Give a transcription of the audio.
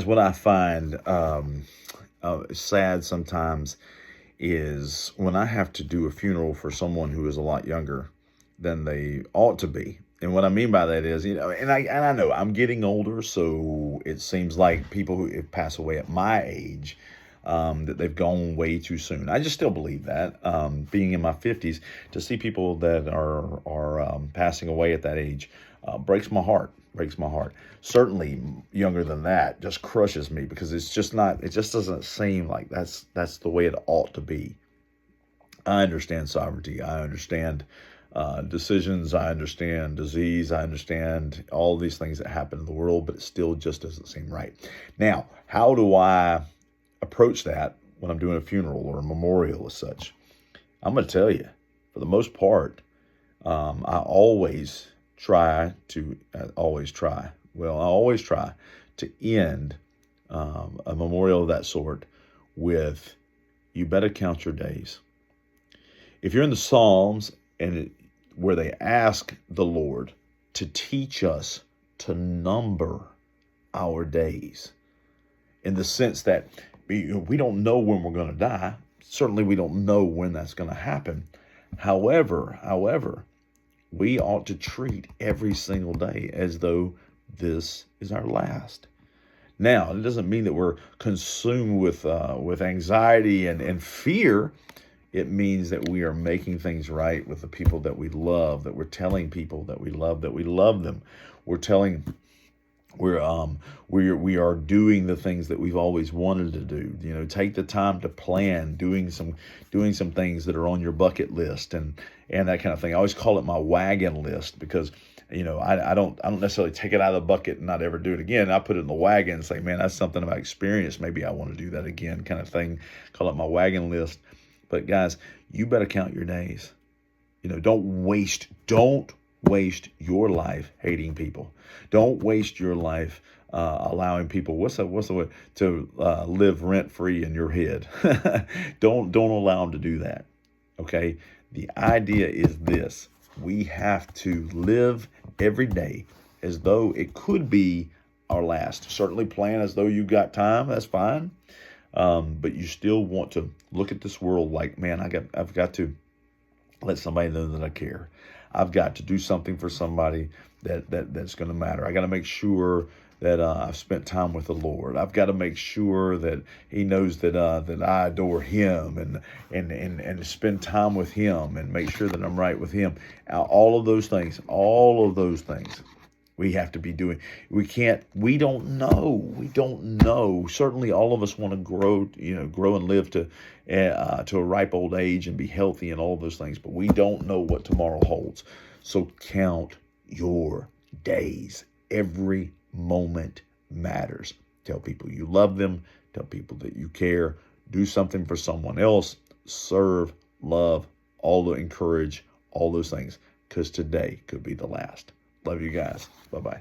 What I find sad sometimes is when I have to do a funeral for someone who is a lot younger than they ought to be. And what I mean by that is, and I know I'm getting older, so it seems like people who pass away at my age, that they've gone way too soon. I just still believe that. Being in my 50s, to see people that are passing away at that age breaks my heart. Breaks my heart. Certainly, younger than that just crushes me because it's just not. It just doesn't seem like that's the way it ought to be. I understand sovereignty. I understand decisions. I understand disease. I understand all these things that happen in the world, but it still just doesn't seem right. Now, how do I approach that when I'm doing a funeral or a memorial as such? I'm going to tell you, for the most part, I always try to, I always try to end a memorial of that sort with, you better count your days. If you're in the Psalms where they ask the Lord to teach us to number our days, in the sense that we don't know when we're going to die. Certainly, we don't know when that's going to happen. However, we ought to treat every single day as though this is our last. Now, it doesn't mean that we're consumed with anxiety and fear. It means that we are making things right with the people that we love, that we're telling people that we love them. We are doing the things that we've always wanted to do. Take the time to plan doing some things that are on your bucket list and that kind of thing. I always call it my wagon list because I don't necessarily take it out of the bucket and not ever do it again. I put it in the wagon and say, man, that's something I've experienced. Maybe I want to do that again, kind of thing. Call it my wagon list. But guys, you better count your days. Don't waste your life hating people. Don't waste your life allowing people what's the way to live rent free in your head. Don't allow them to do that. Okay. The idea is this: we have to live every day as though it could be our last. Certainly plan as though you got time. That's fine. But you still want to look at this world like, man, I've got to let somebody know that I care. I've got to do something for somebody that's going to matter. I got to make sure that I've spent time with the Lord. I've got to make sure that He knows that I adore Him and spend time with Him and make sure that I'm right with Him. All of those things. We have to be doing. We don't know. Certainly all of us want to grow and live to a ripe old age and be healthy and all of those things, but we don't know what tomorrow holds. So count your days. Every moment matters. Tell people you love them. Tell people that you care. Do something for someone else. Serve, love, encourage, all those things, because today could be the last. Love you guys. Bye-bye.